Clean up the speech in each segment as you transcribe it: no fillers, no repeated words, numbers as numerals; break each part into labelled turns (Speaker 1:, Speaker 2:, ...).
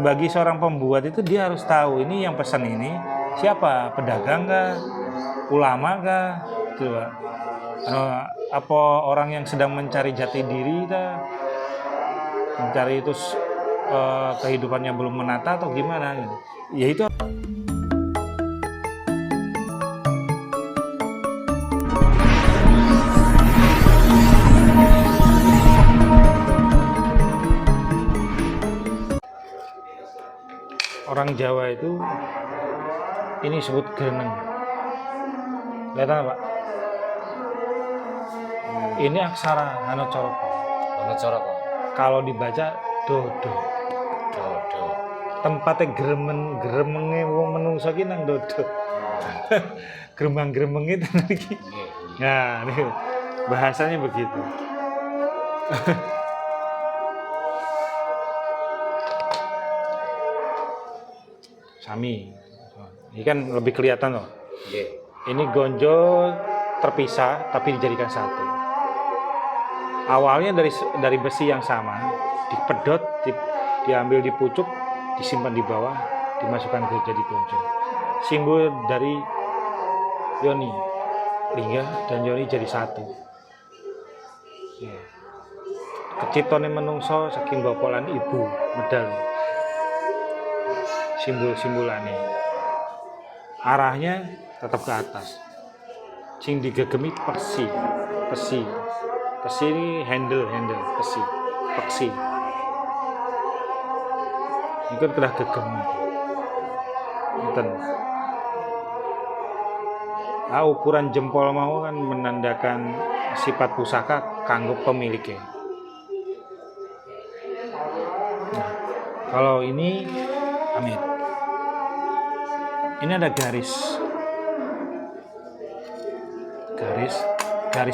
Speaker 1: bagi seorang pembuat itu dia harus tahu ini yang pesan ini siapa, pedagang kah, ulama kah, gitu Pak. Apa orang yang sedang mencari jati diri kah, mencari itu kehidupannya belum menata atau gimana gitu. Ya itu orang Jawa itu ini disebut greneng. Kelihatan Pak? Ini aksara Hanacoroko.
Speaker 2: Hanacoroko.
Speaker 1: Kalau dibaca dodo.
Speaker 2: Dodo.
Speaker 1: Tempatnya gremenge wong menungso ki nang dodo. Gremang-gremenge tenan iki. Nah, ini bahasanya begitu. Sami. Ini kan lebih kelihatan loh. Ini gonjo terpisah tapi dijadikan satu. Awalnya dari besi yang sama, dipedot, diambil di pucuk, disimpan di bawah, dimasukkan ke jadi gonjo. Simbol dari Yoni, Lingga dan Yoni jadi satu. Kecitone menungso saking bopolan ibu medal. Simbol-simbolane. Arahnya tetap ke atas. Sing digegemi pesi. Pesi ini handle pesi. Peksi. Ini kan kena gegem. Enten. Nah, ukuran jempol mau kan menandakan sifat pusaka kanggo pemiliknya. Nah, kalau ini Amit. Ini ada garis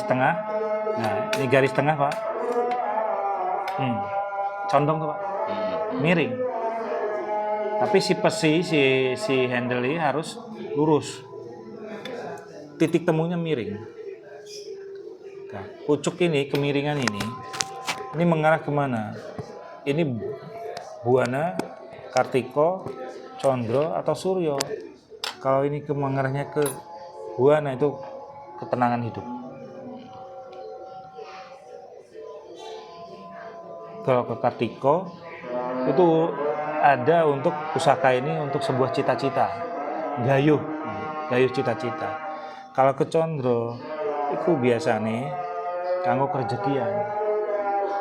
Speaker 1: tengah. Nah, ini garis tengah Pak. Condong tuh Pak. Miring. Tapi si pesi, si handle ini harus lurus. Titik temunya miring. Nah, pucuk ini, kemiringan ini mengarah kemana? Ini Buana, Kartiko, Condro atau Suryo. Kalau ini mengarahnya ke Buana itu ketenangan hidup. Kalau ke Kartiko itu ada untuk pusaka ini untuk sebuah cita-cita, gayuh cita-cita. Kalau ke Condro itu biasanya kanggo kerjekian,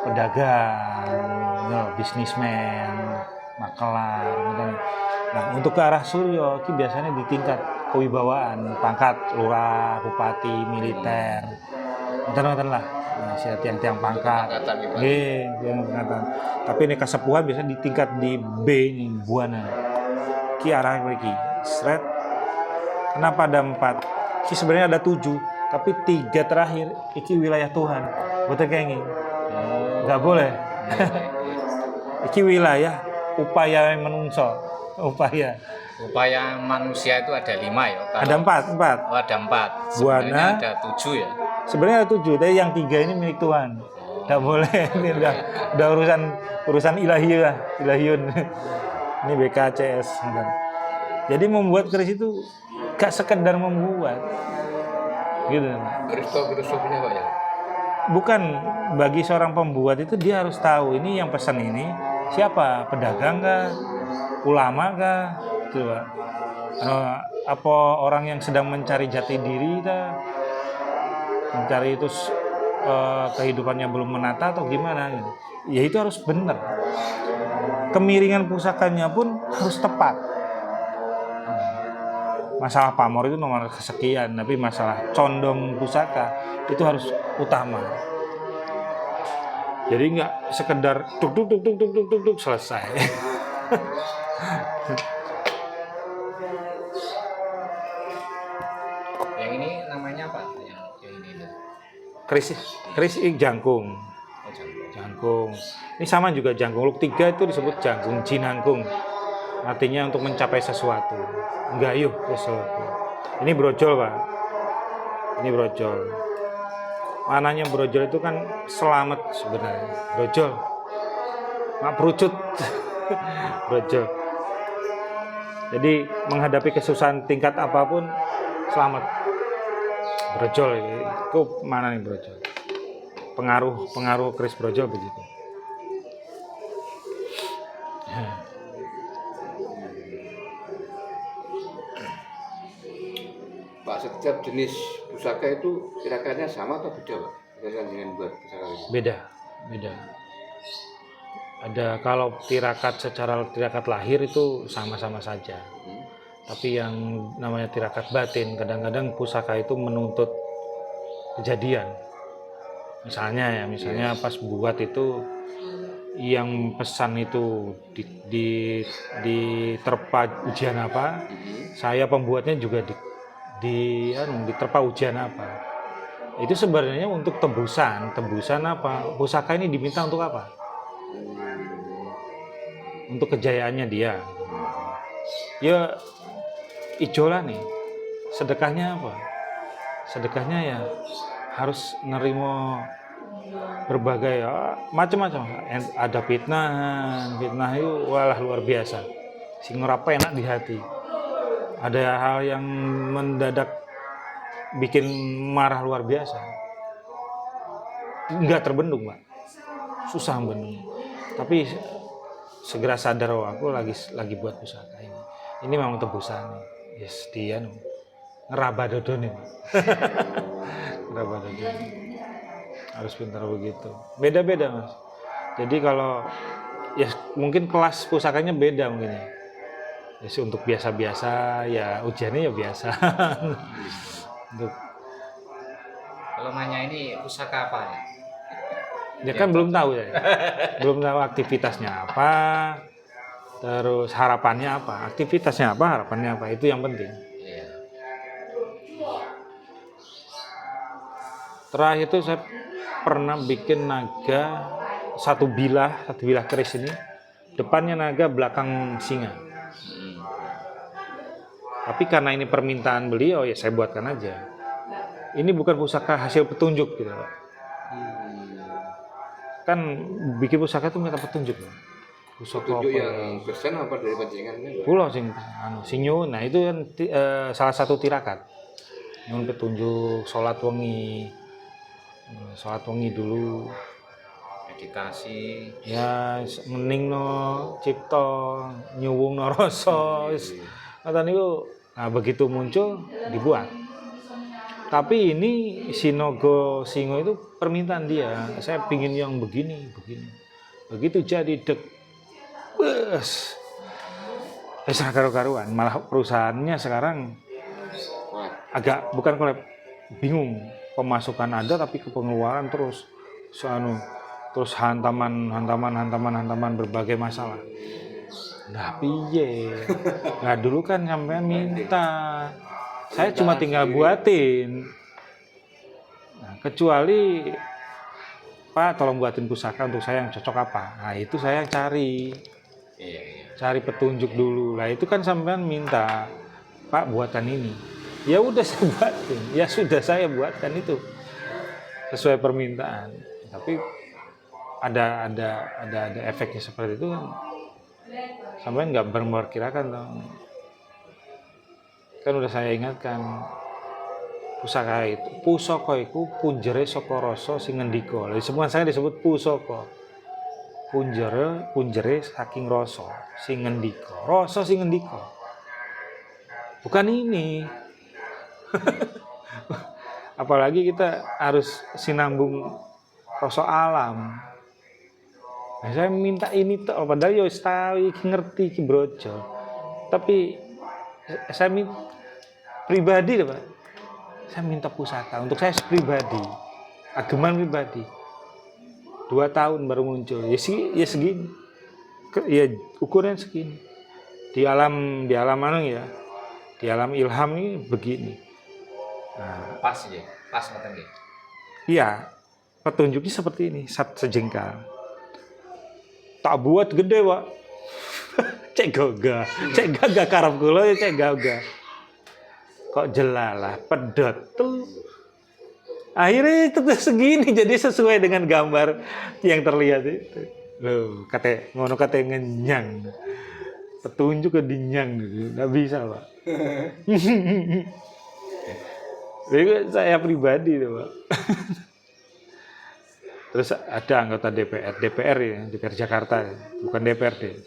Speaker 1: pedagang, bisnismen, makelar. Nah, untuk ke arah Suryo itu biasanya di tingkat kewibawaan, pangkat lurah, bupati, militer, enten lah. Nah, tiang-tiang pangkat. Pangkatan. Tapi ini kasepuhan biasanya di tingkat di B ini Buana. Ki arah lagi. Sret. Kenapa ada 4? Ki sebenarnya ada 7, tapi 3 terakhir iki wilayah Tuhan. Betul kayak gini. Enggak boleh. Iki wilayah upaya menungso.
Speaker 2: Upaya manusia itu ada 5 ya.
Speaker 1: Ada 4.
Speaker 2: Oh, ada 4.
Speaker 1: Buana
Speaker 2: ada 7 ya.
Speaker 1: Sebenarnya ada 7, tapi yang 3 ini milik Tuhan. Tidak boleh, ini udah urusan ilahiyun. Ini BKCS. Jadi membuat keris itu gak sekedar membuat, gitu.
Speaker 2: Filosofinya Pak ya.
Speaker 1: Bukan, bagi seorang pembuat itu dia harus tahu ini yang pesan ini siapa, pedagang kah, ulama kah, gitu Pak. Apa orang yang sedang mencari jati diri kah, mencari itu kehidupannya belum menata atau gimana gitu. Ya itu harus benar. Kemiringan pusakanya pun harus tepat. Masalah pamor itu nomor kesekian, tapi masalah condong pusaka itu harus utama. Jadi nggak sekedar tuk selesai.
Speaker 2: Yang ini namanya apa? Yang ini.
Speaker 1: Keris jangkung. Jangkung. Ini sama juga jangkung. Luk 3 itu disebut jangkung jinangkung. Artinya untuk mencapai sesuatu. Gayuh sesuatu. Ini brojol Pak. Ini brojol. Mananya brojol itu kan selamat sebenarnya. Brojol. Mak perucut. Brojo. Jadi menghadapi kesusahan tingkat apapun selamat. Brojol itu mana nih brojol? Pengaruh keris brojol begitu.
Speaker 3: Pak, setiap jenis pusaka itu tirakannya sama atau beda, Pak? Tirakan dengan buat pusaka itu.
Speaker 1: Beda. Ada kalau tirakat lahir itu sama-sama saja. Tapi yang namanya tirakat batin, kadang-kadang pusaka itu menuntut kejadian. Misalnya pas buat itu yang pesan itu diterpa ujian apa, saya pembuatnya juga diterpa ujian apa. Itu sebenarnya untuk tebusan apa? Pusaka ini diminta untuk apa? Untuk kejayaannya dia. Ya ijola nih, sedekahnya apa? Sedekahnya ya harus nerimo berbagai macam-macam. Ada fitnah itu walah luar biasa. Sing ora enak di hati. Ada hal yang mendadak bikin marah luar biasa. Enggak terbendung, Pak. Susah bendung. Tapi segera sadar aku lagi buat pusaka ini. Ini memang tebusan nih. Yes, dia ngeraba dodone. Ngeraba dodone. Harus pintar begitu. Beda-beda, Mas. Jadi kalau ya mungkin kelas pusakanya beda mungkin ya. Jadi untuk biasa-biasa ya ujiannya ya biasa. Untuk
Speaker 2: Kalau nanya ini pusaka apa ya?
Speaker 1: ya kan belum tahu ya. Belum tahu aktivitasnya apa. Terus harapannya apa? Aktivitasnya apa, harapannya apa? Itu yang penting.
Speaker 2: Iya.
Speaker 1: Terakhir itu saya pernah bikin naga satu bilah keris ini. Depannya naga, belakang singa. Tapi karena ini permintaan beliau ya saya buatkan aja. Ini bukan pusaka hasil petunjuk gitu, Pak. Kan bikin pusaka itu minta petunjuk, Pak.
Speaker 3: Petunjuk yang persen apa dari pancingannya?
Speaker 1: Pulau sing nyuwun. Nah itu kan salah satu tirakat. Nyuwun petunjuk sholat wengi dulu.
Speaker 2: Meditasi.
Speaker 1: Ya ngening no cipta nyuwung no rasa. Nah begitu muncul dibuat. Tapi ini Sinogo Singo itu permintaan dia. Saya pingin yang begini. Begitu jadi bes, karu-karuan. Malah perusahaannya sekarang agak bukan kolab, bingung. Pemasukan ada tapi pengeluaran terus hantaman berbagai masalah. Nah piye? Nah dulu kan sampean minta, saya cuma tinggal buatin. Nah, kecuali Pak tolong buatin pusaka untuk saya yang cocok apa. Nah itu saya cari. Cari petunjuk dulu. Lah itu kan sampean minta, Pak buatan ini. Ya udah saya buatin. Ya sudah saya buatkan itu sesuai permintaan. Tapi ada efeknya seperti itu kan. Sampean nggak memperkirakan dong. Kan udah saya ingatkan pusaka itu punjere saka rasa sing ngendika. Lha semua saya disebut pusaka. Punjere saking rasa sing ngendika. Rasa sing ngendika. Bukan ini. Apalagi kita harus sinambung rasa alam. Nah, saya minta ini tok padahal ya wis tahu iki ngerti iki brojo. Tapi saya minta pribadi Pak. Saya minta pusaka untuk saya pribadi. Ageman pribadi. 2 tahun baru muncul. Ya segini. Ya ukuran segini. Di alam anu ya. Di alam ilham ini begini. Nah,
Speaker 2: Pas ngoten nggih.
Speaker 1: iya. Petunjuknya seperti ini, sejengkal. Tak buat gede, Pak. Cek gagah karep kula ya cek gagah. Kok jelalah pedot tuh. Akhirnya itu segini jadi sesuai dengan gambar yang terlihat itu. Loh, ngono kate ngenyang. Petunjuk ke dinyang gitu. Nggak bisa, Pak. Itu saya pribadi tuh, Pak. Terus ada anggota DPR ya, DPR Jakarta, ya, bukan DPRD.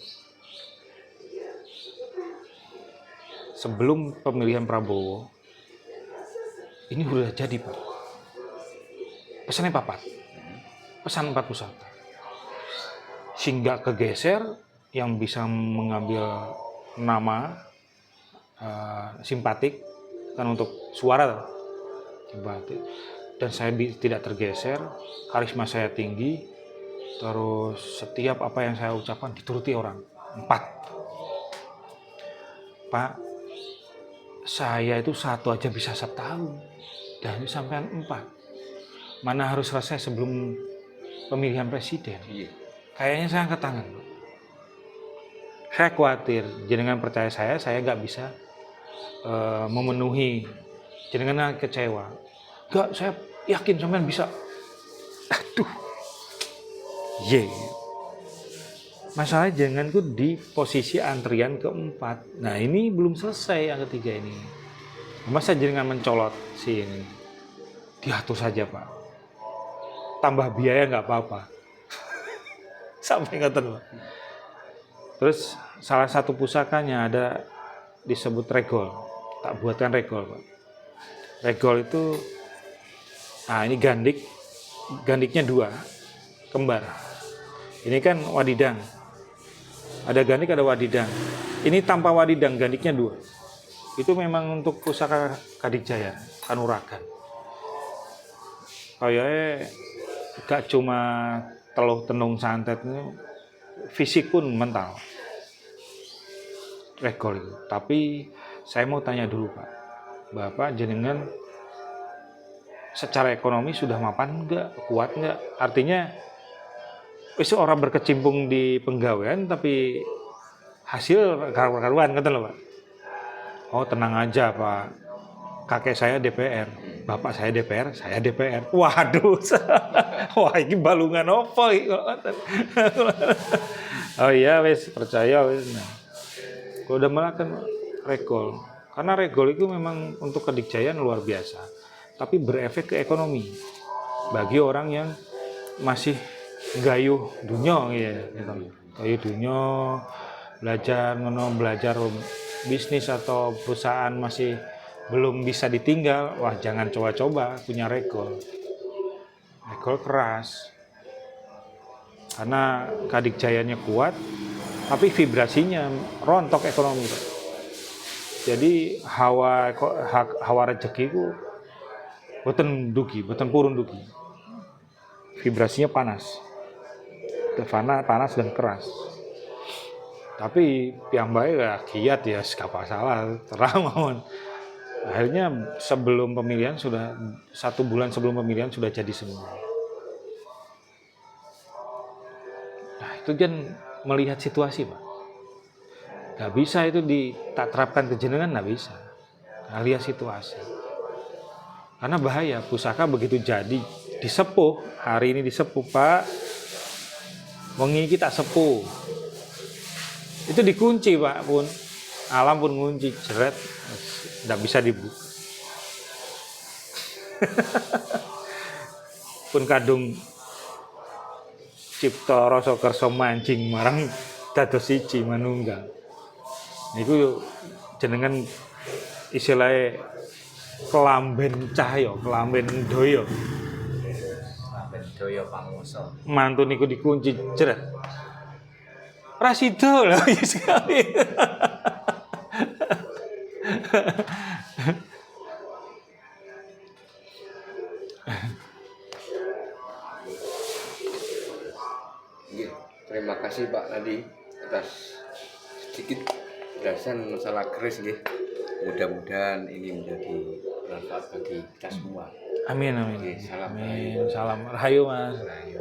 Speaker 1: Sebelum pemilihan Prabowo, ini udah jadi, Pak. Pesannya papat. Pesan 4 pusaka. Sehingga kegeser yang bisa mengambil nama simpatik kan untuk suara simpatik. Dan saya tidak tergeser, karisma saya tinggi, terus setiap apa yang saya ucapkan dituruti orang. 4. Pak, saya itu 1 aja bisa setahun, dan ini sampean 4. Mana harus selesai sebelum pemilihan presiden?
Speaker 3: Iya.
Speaker 1: Kayaknya saya angkat tangan. Saya khawatir, jenengan percaya saya nggak bisa memenuhi, jenengan kecewa. Enggak, saya yakin sampean bisa. Aduh. Masalahnya janganku di posisi antrian keempat. Nah ini belum selesai yang ketiga ini. Masa jenengan mencolot si ini? Diatur saja, Pak. Tambah biaya nggak apa-apa. Sampai ngoten, Pak. Terus salah satu pusakanya ada disebut regol. Tak buatkan regol, Pak. Regol itu, nah ini gandiknya 2, kembar. Ini kan wadidang. Ada gandik, ada wadidang. Ini tanpa wadidang, gandiknya 2. Itu memang untuk pusaka Kadikjaya, Kanuragan. Kayaknya gak cuma teluh tenung santet, fisik pun mental. Regol itu. Tapi saya mau tanya dulu, Pak. Bapak jenengan secara ekonomi sudah mapan enggak? Kuat enggak? Artinya itu orang berkecimpung di penggawean tapi hasil karuan kata loh, Pak. Oh, tenang aja, Pak. Kakek saya DPR, bapak saya DPR, saya DPR. Waduh. Wah, ini balungan opo iki. Oh iya, wis percaya wis. Nah. Kalau udah melakukan regol, karena regol itu memang untuk kedikjayaan luar biasa, tapi berefek ke ekonomi bagi orang yang masih gayuh dunya ya, gayuh dunya, belajar bisnis atau perusahaan masih belum bisa ditinggal. Wah, jangan coba-coba punya regol. Regol keras, karena kadikjayanya kuat, tapi vibrasinya rontok ekonomi. Jadi hawa rezeki ku boten purun dugi. Vibrasinya panas dan keras. Tapi piyambake ya kiat ya, gak masalah, terang mawon. Akhirnya sebelum pemilihan 1 bulan sebelum pemilihan sudah jadi semua. Nah, itu kan melihat situasi, Pak. Gak bisa itu tak terapkan ke jenengan, gak bisa. Nah, lihat situasi. Karena bahaya, pusaka begitu jadi disepuh, hari ini disepuh, Pak. Wengi iki tak sepuh. Itu dikunci, Pak, pun. Alam pun ngunci, jeret. Nggak bisa dibuka. Pun kadung cipta rasa kersa mancing marang dados siji manunggal. Niku jenengan istilahnya kelamben cahya, kelamben daya.
Speaker 2: Kelamben daya panguwasa.
Speaker 1: Mantu niku dikunci jeret. Rasido lah sekali.
Speaker 3: Terima kasih Pak Nadi atas sedikit penjelasan masalah keris nggih. Mudah-mudahan ini menjadi bermanfaat bagi kita semua.
Speaker 1: Amin.
Speaker 3: Oke, salam.
Speaker 1: Amin. Salam. Rahayu, Mas.
Speaker 3: Rahayu.